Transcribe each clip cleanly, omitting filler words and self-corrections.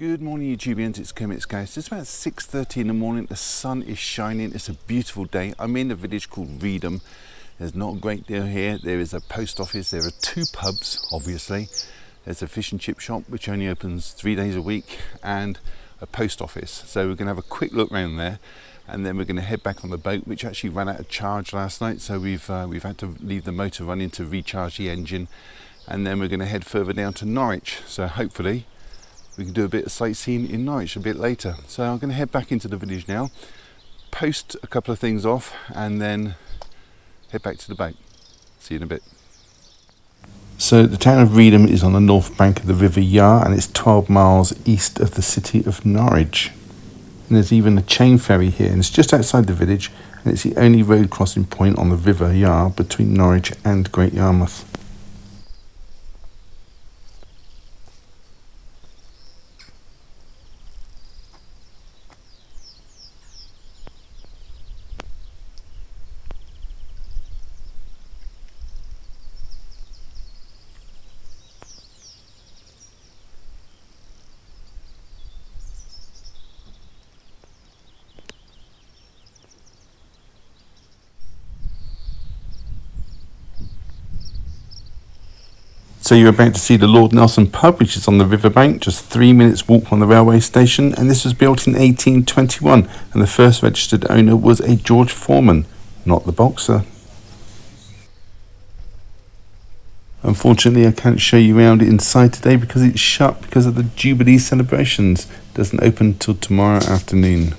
Good morning, YouTubians. It's Kermit's Ghost. It's about 6:30 in the morning. The sun is shining. It's a beautiful day. I'm in a village called Reedham. There's not a great deal here. There is a post office. There are two pubs, obviously. There's a fish and chip shop, which only opens 3 days a week, and a post office. So we're going to have a quick look around there, and then we're going to head back on the boat, which actually ran out of charge last night. So we've had to leave the motor running to recharge the engine, and then we're going to head further down to Norwich. So hopefully we can do a bit of sightseeing in Norwich a bit later. So I'm going to head back into the village now, post a couple of things off, and then head back to the boat. See you in a bit. So the town of Reedham is on the north bank of the River Yar, and it's 12 miles east of the city of Norwich. And there's even a chain ferry here, and it's just outside the village, and it's the only road crossing point on the River Yar between Norwich and Great Yarmouth. So you're about to see the Lord Nelson pub, which is on the riverbank, just 3 minutes walk from the railway station, and this was built in 1821, and the first registered owner was a George Foreman, not the boxer. Unfortunately, I can't show you around inside today because it's shut because of the Jubilee celebrations. It doesn't open until tomorrow afternoon.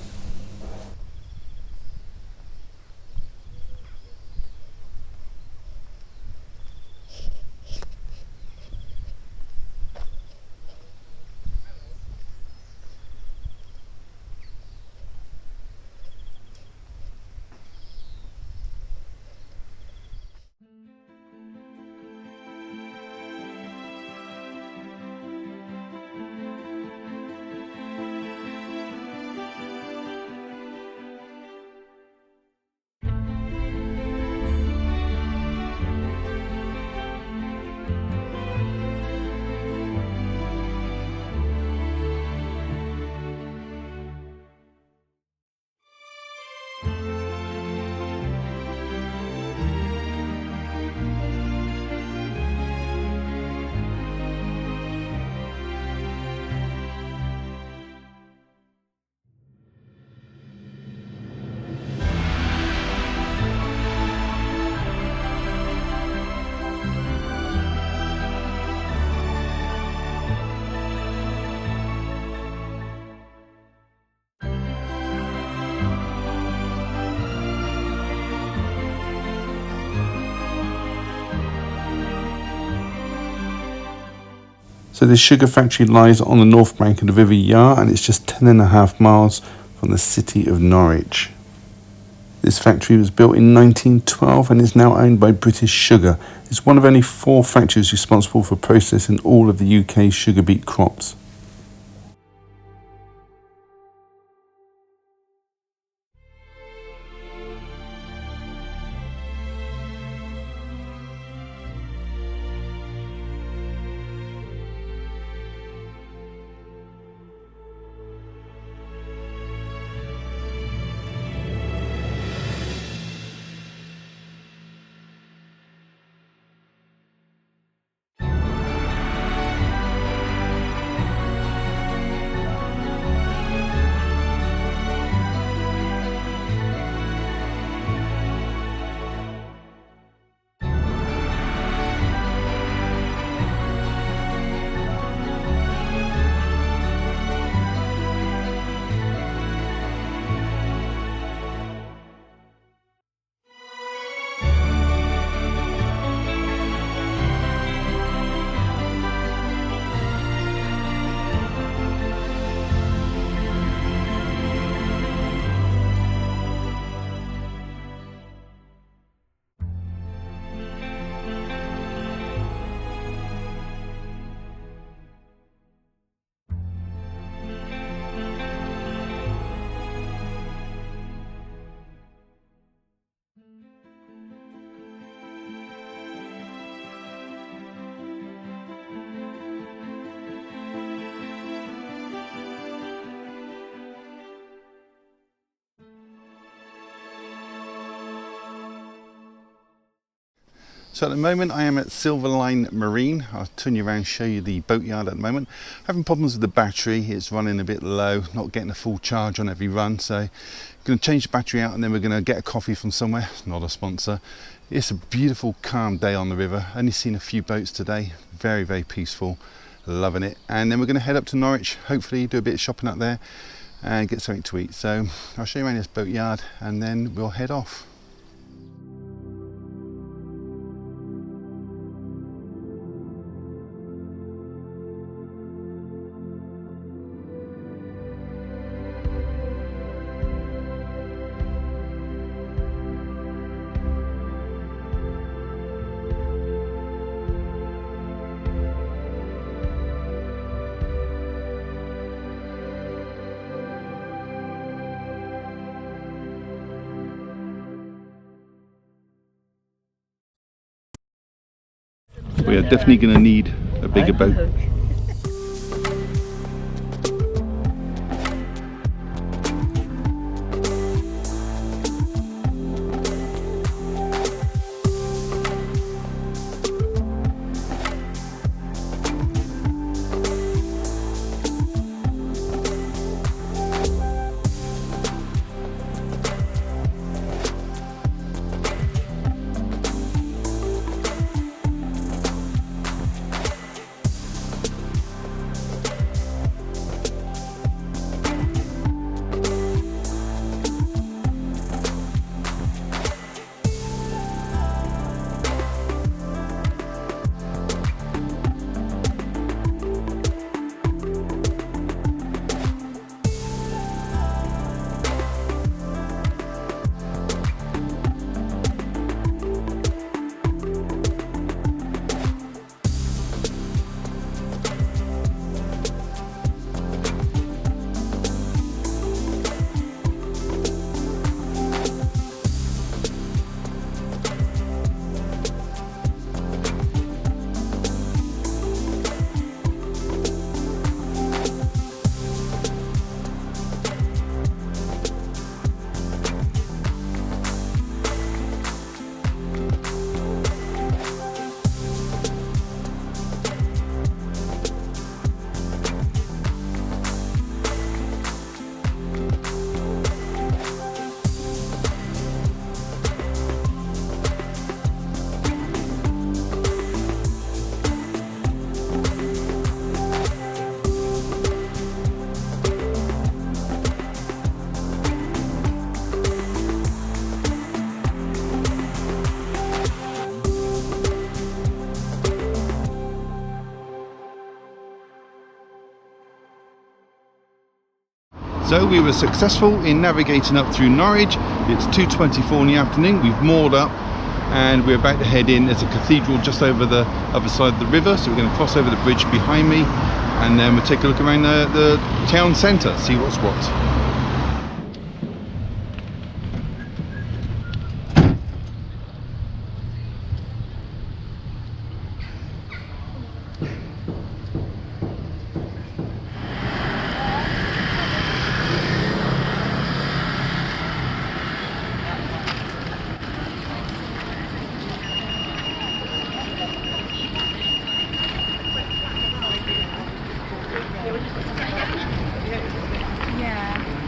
So the sugar factory lies on the north bank of the River Yar, and it's just 10.5 miles from the city of Norwich. This factory was built in 1912 and is now owned by British Sugar. It's one of only 4 factories responsible for processing all of the UK's sugar beet crops. So at the moment I am at Silverline Marine. I'll turn you around and show you the boatyard at the moment. Having problems with the battery, it's running a bit low, not getting a full charge on every run, so I'm going to change the battery out and then we're going to get a coffee from somewhere. It's not a sponsor. It's a beautiful calm day on the river. Only seen a few boats today, very, very peaceful, loving it. And then we're going to head up to Norwich, hopefully do a bit of shopping up there and get something to eat. So I'll show you around this boatyard and then we'll head off. We are definitely going to need a bigger boat. So we were successful in navigating up through Norwich. It's 2:24 in the afternoon. We've moored up and we're about to head in. There's a cathedral just over the other side of the river, so we're going to cross over the bridge behind me and then we'll take a look around the town centre, see what's what. Yeah.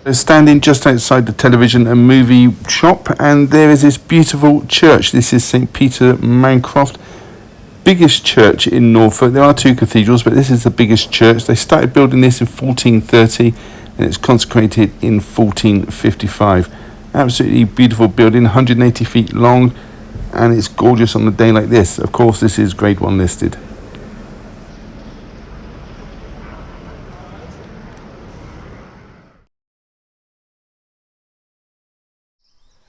We're standing just outside the television and movie shop, and there is this beautiful church. This is St. Peter Mancroft, biggest church in Norfolk. There are two cathedrals, but this is the biggest church. They started building this in 1430 and it's consecrated in 1455. Absolutely beautiful building, 180 feet long, and it's gorgeous on a day like this. Of course, this is Grade 1 listed.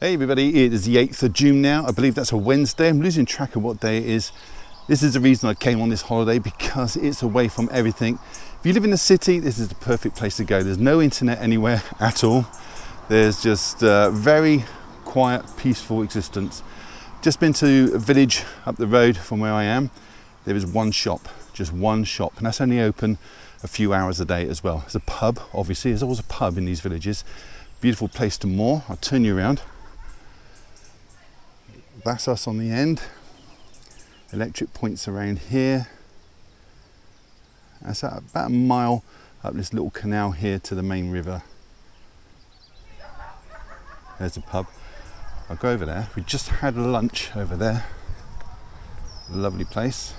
Hey everybody, it is the 8th of June now. I believe that's a Wednesday. I'm losing track of what day it is. This is the reason I came on this holiday, because it's away from everything. If you live in the city, this is the perfect place to go. There's no internet anywhere at all. There's just a very quiet, peaceful existence. Just been to a village up the road from where I am. There is one shop, just one shop, and that's only open a few hours a day as well. There's a pub, obviously. There's always a pub in these villages. Beautiful place to moor. I'll turn you around. That's us on the end. Electric points around here. That's about a mile up this little canal here to the main river. There's a pub. I'll go over there. We just had lunch over there. Lovely place.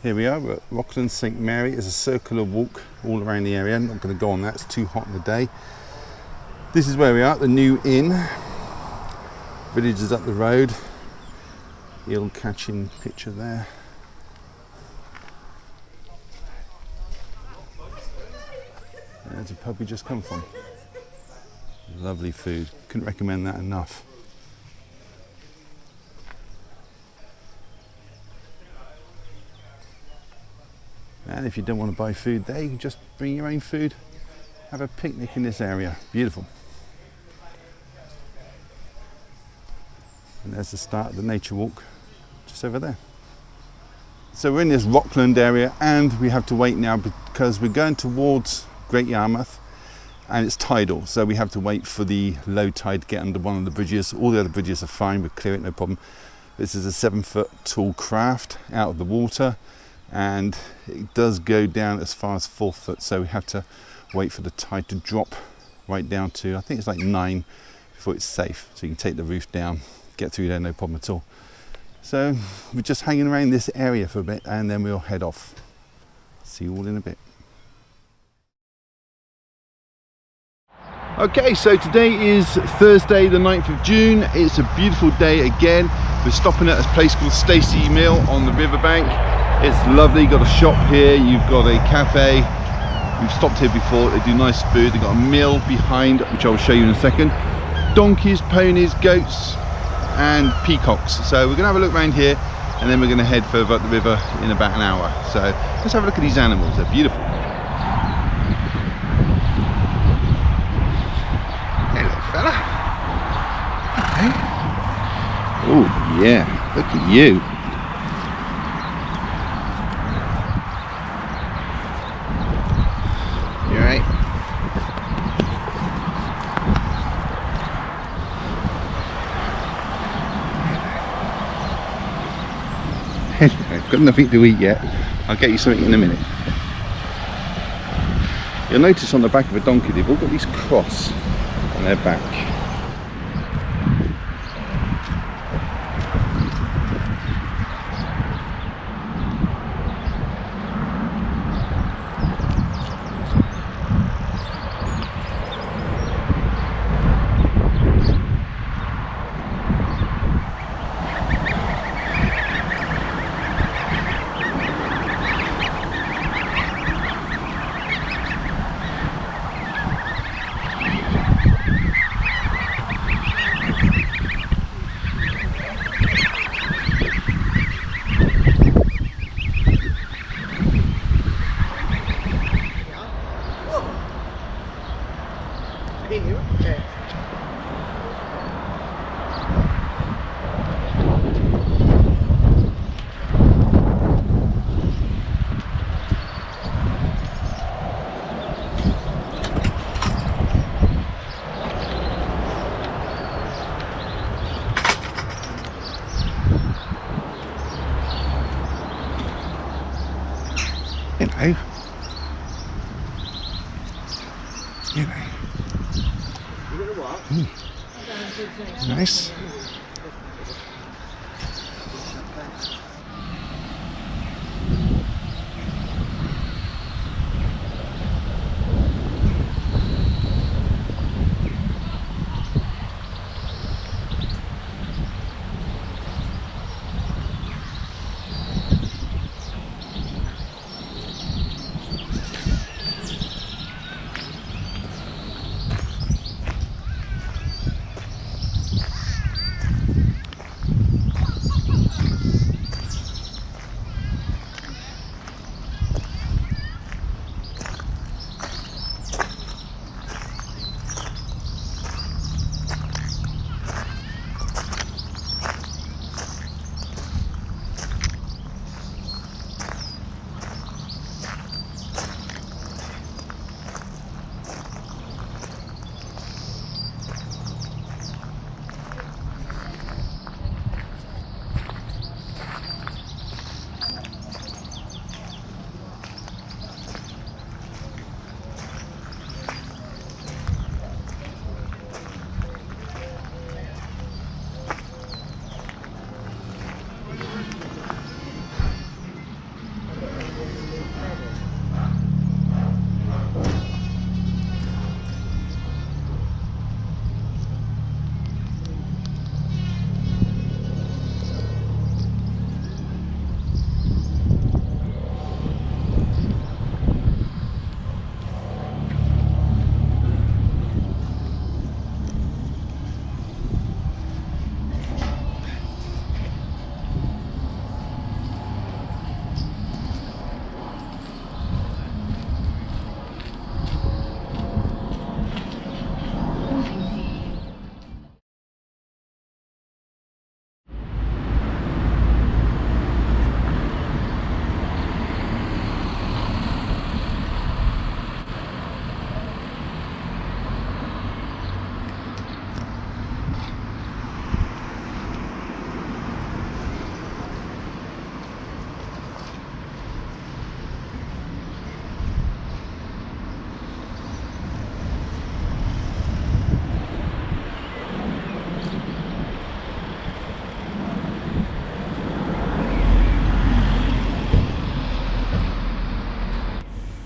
Here we are, we're at Rockland St. Mary. There's a circular walk all around the area. I'm not going to go on that, it's too hot in the day. This is where we are, the new inn. Village is up the road. Eel catching picture there. There's a pub we just come from. Lovely food. Couldn't recommend that enough. And if you don't want to buy food there, you can just bring your own food. Have a picnic in this area. Beautiful. And there's the start of the nature walk, just over there. So we're in this Rockland area, and we have to wait now because we're going towards Great Yarmouth and it's tidal. So we have to wait for the low tide to get under one of the bridges. All the other bridges are fine, we clear it, no problem. This is a 7-foot tall craft out of the water, and it does go down as far as 4 foot. So we have to wait for the tide to drop right down to, I think it's like 9 before it's safe. So you can take the roof down, get through there, no problem at all. So we're just hanging around this area for a bit, and then we'll head off. See you all in a bit. Okay, so today is Thursday the 9th of June. It's a beautiful day again. We're stopping at a place called Stacey Mill on the riverbank. It's lovely, got a shop here, you've got a cafe. We've stopped here before, they do nice food. They've got a mill behind, which I'll show you in a second. Donkeys, ponies, goats, and peacocks. So we're going to have a look around here, and then we're going to head further up the river in about an hour. So let's have a look at these animals, they're beautiful. Hello fella. Hello. Oh yeah, look at you. You alright? I've got nothing to eat yet. I'll get you something in a minute. You'll notice on the back of a donkey they've all got these cross on their back. You know. Nice.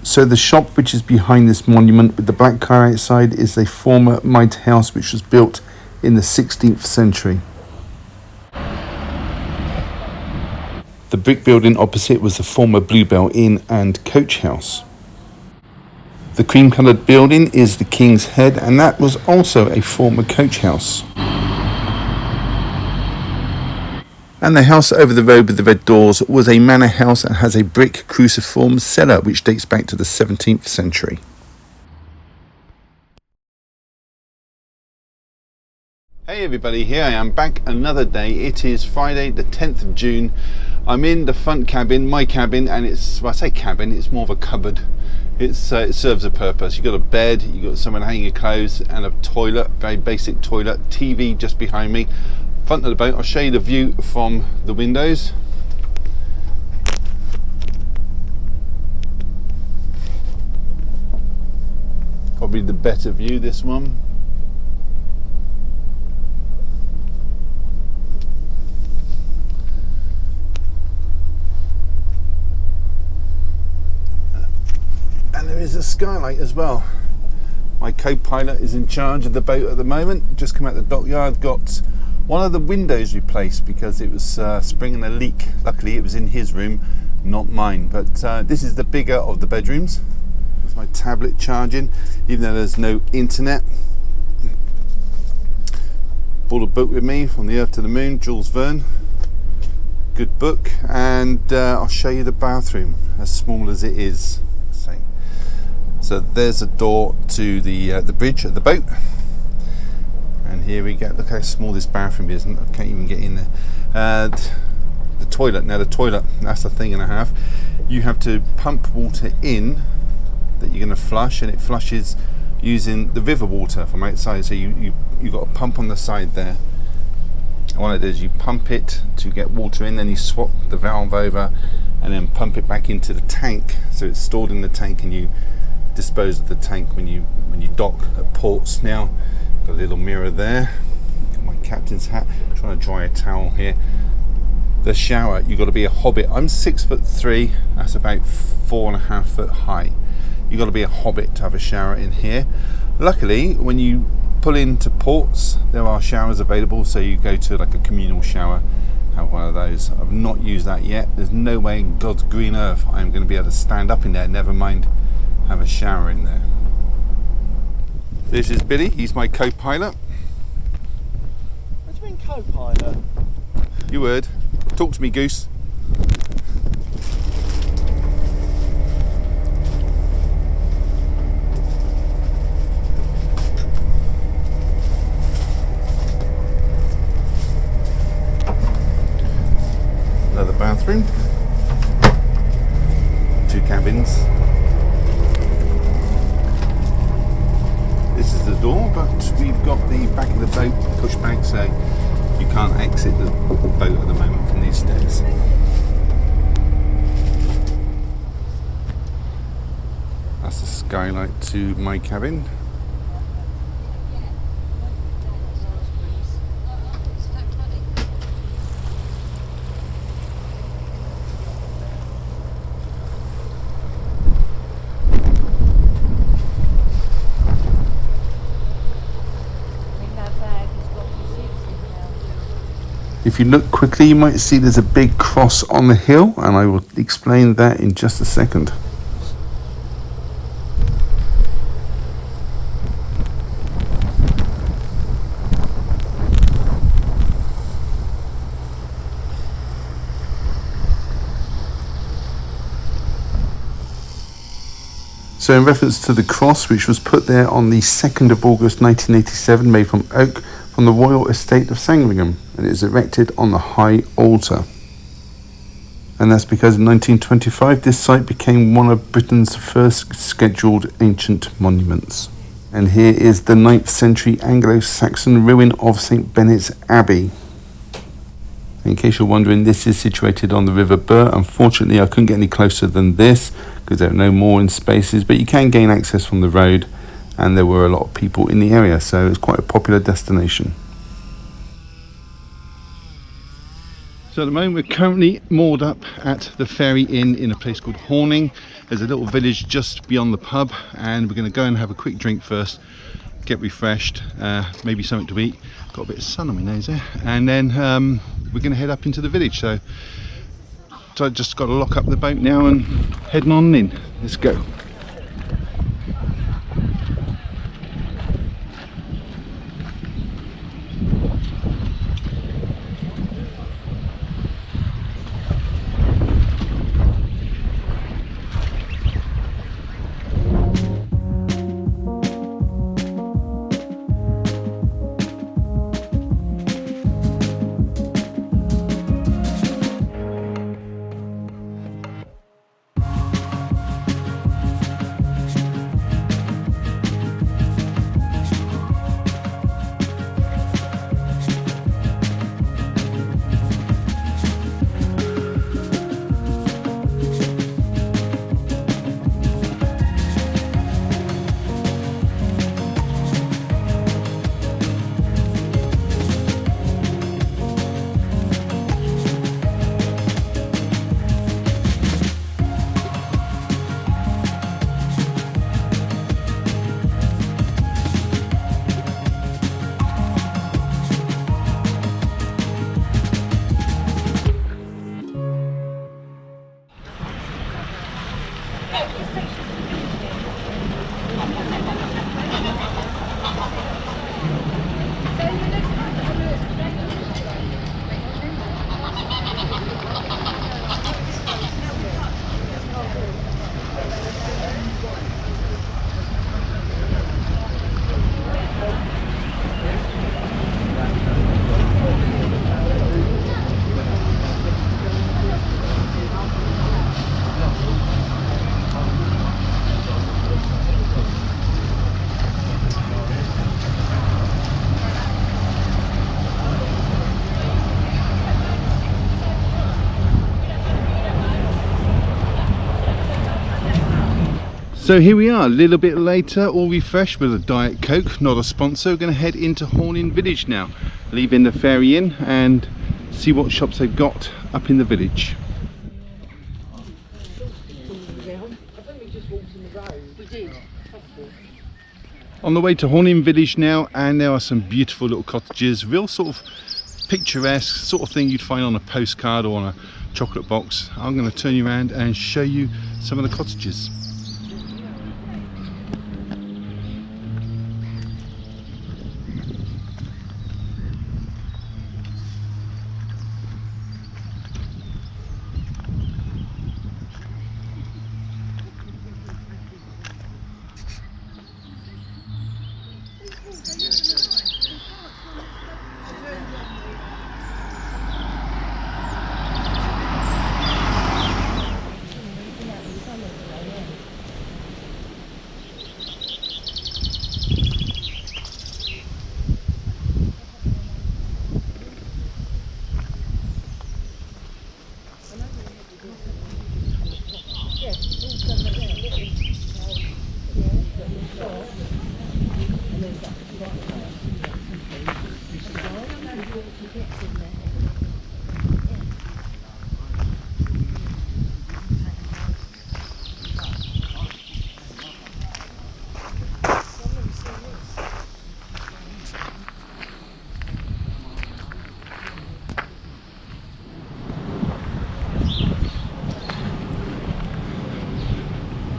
So the shop which is behind this monument with the black car outside is a former mitre house which was built in the 16th century. The brick building opposite was the former Bluebell Inn and coach house. The cream coloured building is the King's Head, and that was also a former coach house. And the house over the road with the red doors was a manor house and has a brick cruciform cellar which dates back to the 17th century. Hey everybody, here I am back another day. It is Friday the 10th of June. I'm in the front cabin, my cabin, and it's, well, I say cabin, it's more of a cupboard. It serves a purpose. You've got a bed, you've got somewhere to hang your clothes, and a toilet, very basic toilet, TV just behind me. Front of the boat, I'll show you the view from the windows. Probably the better view, this one. And there is a skylight as well. My co-pilot is in charge of the boat at the moment. Just come out the dockyard, got one of the windows replaced because it was springing a leak. Luckily it was in his room, not mine. But this is the bigger of the bedrooms. There's my tablet charging, even though there's no internet. Brought a book with me, From the Earth to the Moon, Jules Verne. Good book. And I'll show you the bathroom, as small as it is. So there's a door to the bridge of the boat. And here we go. Look how small this bathroom is. I can't even get in there. The toilet. Now the toilet, that's a thing and a half. You have to pump water in that you're going to flush, and it flushes using the river water from outside. So you got a pump on the side there. And what it is, you pump it to get water in, then you swap the valve over, and then pump it back into the tank. So it's stored in the tank, and you dispose of the tank when you dock at ports. Now got a little mirror there, my captain's hat, trying to dry a towel here. The shower, you've got to be a hobbit. I'm 6'3", that's about 4.5 foot high. You've got to be a hobbit to have a shower in here. Luckily, when you pull into ports, there are showers available, so you go to like a communal shower, have one of those. I've not used that yet. There's no way in God's green earth I'm going to be able to stand up in there, never mind have a shower in there. This is Billy, he's my co-pilot. What do you mean co-pilot? You heard. Talk to me, Goose. Another bathroom. 2 cabins. This is the door, but we've got the back of the boat pushed back, so you can't exit the boat at the moment from these stairs. That's the skylight to my cabin. If you look quickly, you might see there's a big cross on the hill, and I will explain that in just a second. So in reference to the cross, which was put there on the 2nd of August 1987, made from oak from the Royal Estate of Sandringham, and it is erected on the high altar. And that's because in 1925 this site became one of Britain's first scheduled ancient monuments. And here is the 9th century Anglo-Saxon ruin of St. Benet's Abbey. In case you're wondering, this is situated on the River Bure. Unfortunately, I couldn't get any closer than this because there are no mooring spaces, but you can gain access from the road, and there were a lot of people in the area, so it's quite a popular destination. So at the moment we're currently moored up at the Ferry Inn in a place called Horning. There's a little village just beyond the pub, and we're going to go and have a quick drink first, get refreshed, maybe something to eat. Got a bit of sun on my nose there, and then we're going to head up into the village. So I just got to lock up the boat now and heading on in. Let's go. So here we are, a little bit later, all refreshed with a Diet Coke, not a sponsor. We're going to head into Horning Village now. leaving the ferry in and see what shops they've got up in the village. On the way to Horning village now, and there are some beautiful little cottages, real sort of picturesque sort of thing you'd find on a postcard or on a chocolate box. I'm going to turn you around and show you some of the cottages.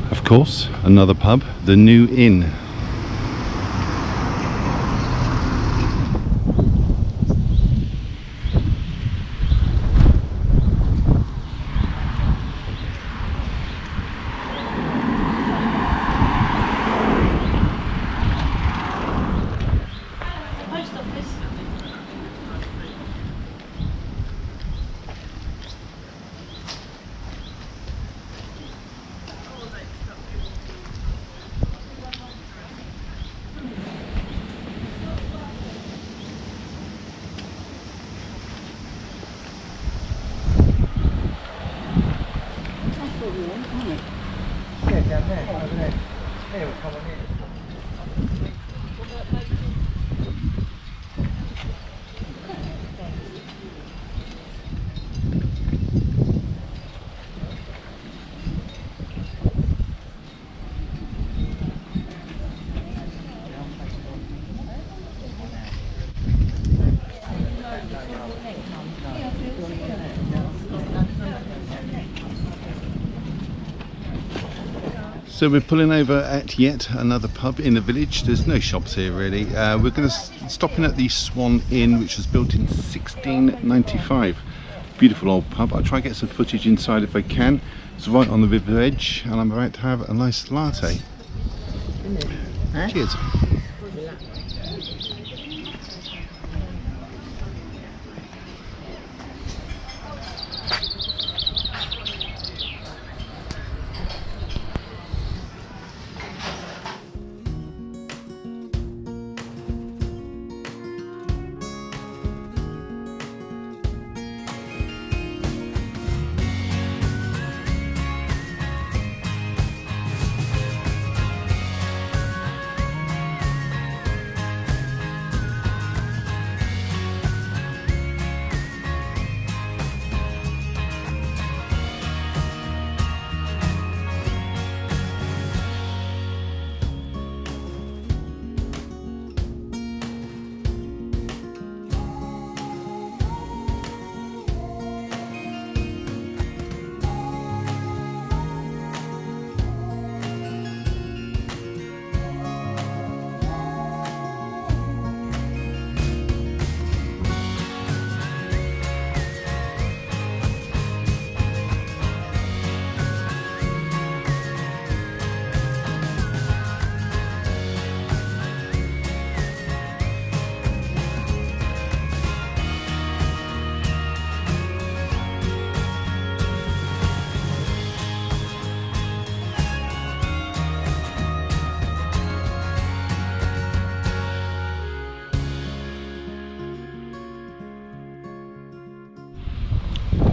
Of course, another pub, the New Inn. So we're pulling over at yet another pub in the village. There's no shops here really. We're going to stop in at the Swan Inn, which was built in 1695. Beautiful old pub. I'll try and get some footage inside if I can. It's right on the river edge and I'm about to have a nice latte. Cheers.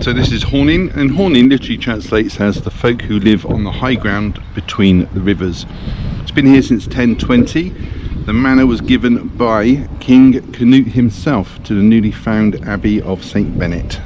So this is Horning, and Horning literally translates as the folk who live on the high ground between the rivers. It's been here since 1020. The manor was given by King Canute himself to the newly found Abbey of St. Bennet.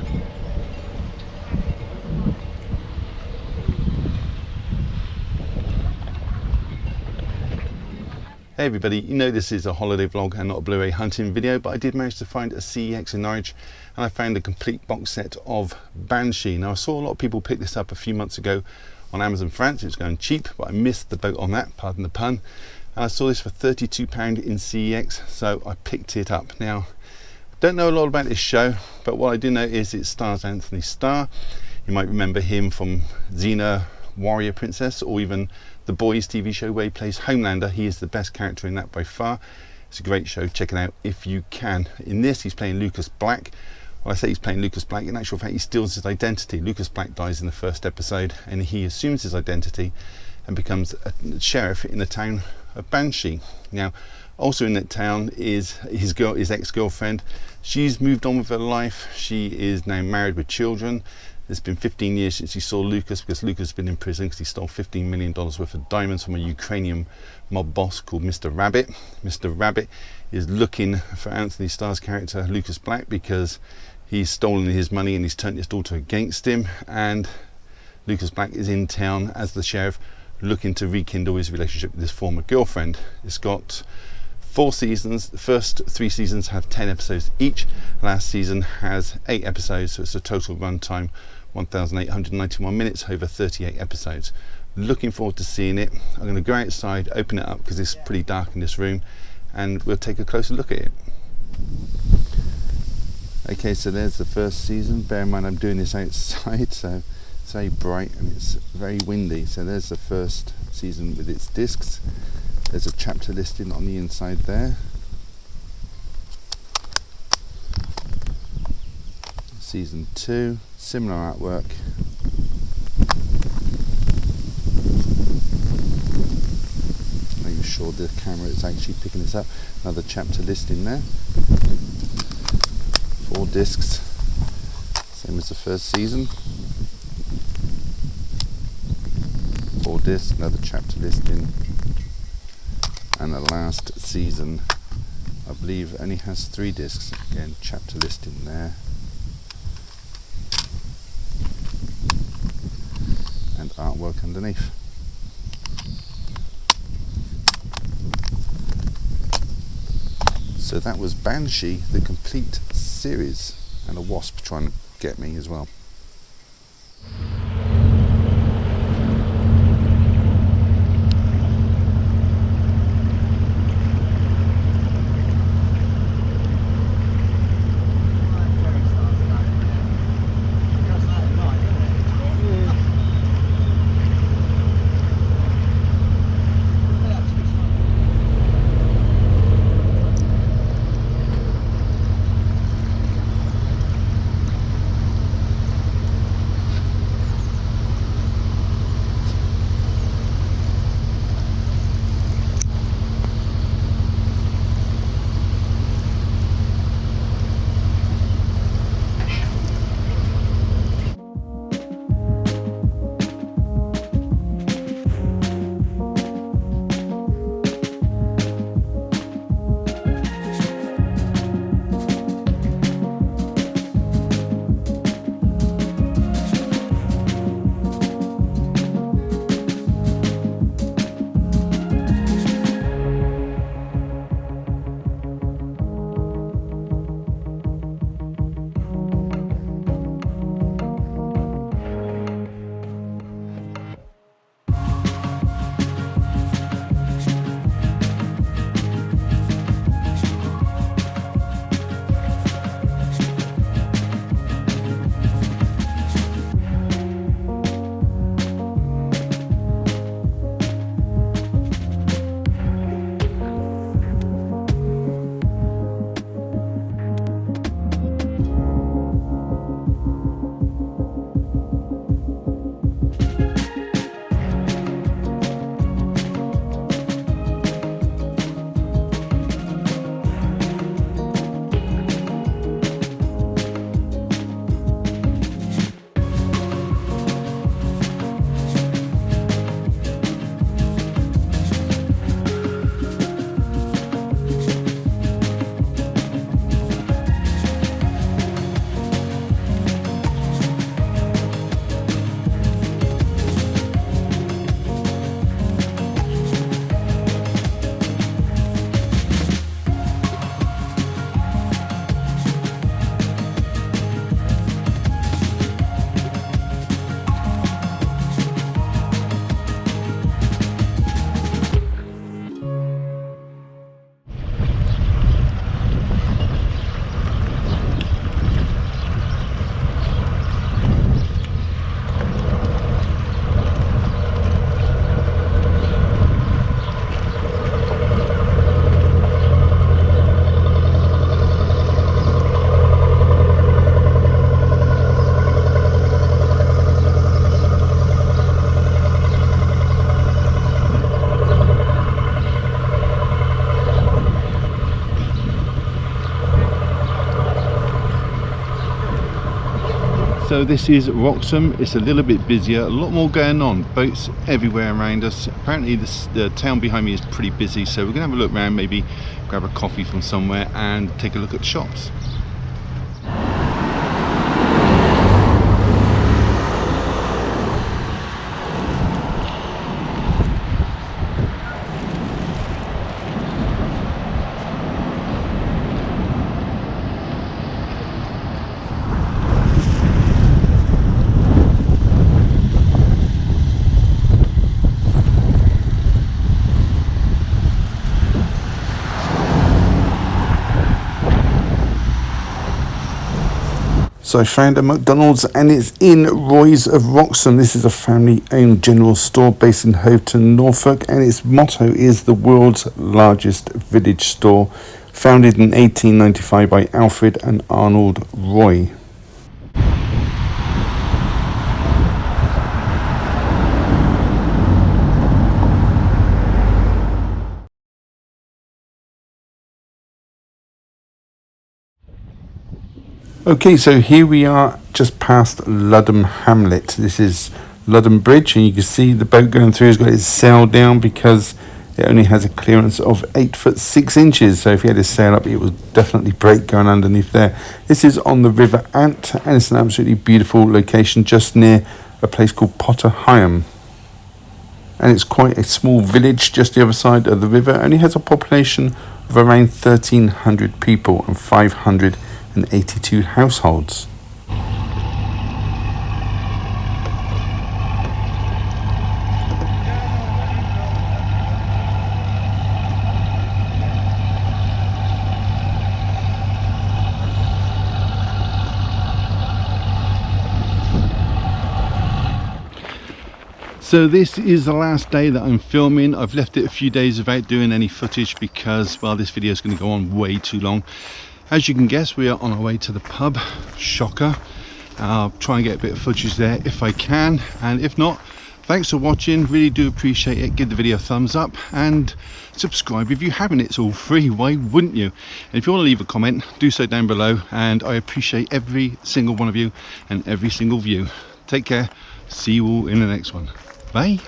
Hey everybody, you know this is a holiday vlog and not a Blu-ray hunting video, but I did manage to find a CEX in Norwich and I found a complete box set of Banshee. Now I saw a lot of people pick this up a few months ago on Amazon France. It was going cheap, but I missed the boat on that, pardon the pun. And I saw this for £32 in CEX, so I picked it up. Now, don't know a lot about this show, but what I do know is it stars Anthony Starr. You might remember him from Xena, Warrior Princess, or even The Boys TV show where he plays Homelander. He is the best character in that by far. It's a great show, check it out if you can. In this, he's playing Lucas Black. Well, I say he's playing Lucas Black, in actual fact he steals his identity. Lucas Black dies in the first episode and he assumes his identity and becomes a sheriff in the town of Banshee. Now, also in that town is his ex-girlfriend. She's moved on with her life. She is now married with children. It's been 15 years since he saw Lucas, because Lucas has been in prison because he stole $15 million worth of diamonds from a Ukrainian mob boss called Mr. Rabbit. Mr. Rabbit is looking for Anthony Starr's character Lucas Black because he's stolen his money and he's turned his daughter against him, and Lucas Black is in town as the sheriff looking to rekindle his relationship with his former girlfriend. It's got 4 seasons. The first 3 seasons have 10 episodes each. Last season has 8 episodes, so it's a total runtime 1,891 minutes over 38 episodes. Looking forward to seeing it. I'm going to go outside, open it up because it's pretty dark in this room, and we'll take a closer look at it. Okay, so there's the first season. Bear in mind I'm doing this outside, so it's very bright and it's very windy. So there's the first season with its discs. There's a chapter listing on the inside there. Season 2, similar artwork. Making sure the camera is actually picking this up. Another chapter listing there. 4 discs, same as the first season. 4 discs, another chapter listing. And the last season, I believe, only has 3 discs. Again, chapter listing there. And artwork underneath. So that was Banshee, the complete series, and a wasp trying to get me as well. So this is Wroxham. It's a little bit busier, a lot more going on, boats everywhere around us. Apparently the town behind me is pretty busy, so we're gonna have a look around, maybe grab a coffee from somewhere and take a look at the shops. So I found a McDonald's and it's in Roy's of Wroxham. This is a family-owned general store based in Houghton, Norfolk, and its motto is the world's largest village store, founded in 1895 by Alfred and Arnold Roy. Okay, so here we are just past Ludham Hamlet. This is Ludham Bridge, and you can see the boat going through has got its sail down because it only has a clearance of 8 foot 6 inches. So if you had his sail up, it would definitely break going underneath there. This is on the River Ant, and it's an absolutely beautiful location just near a place called Potter Heigham. And it's quite a small village just the other side of the river. It only has a population of around 1,300 people and 582 households. So this is the last day that I'm filming. I've left it a few days without doing any footage because, well, this video is going to go on way too long. As you can guess, we are on our way to the pub. Shocker. I'll try and get a bit of footage there if I can, and if not, thanks for watching. Really do appreciate it. Give the video a thumbs up and subscribe if you haven't. It's all free, why wouldn't you? And if you want to leave a comment, do so down below, and I appreciate every single one of you and every single view. Take care. See you all in the next one. Bye.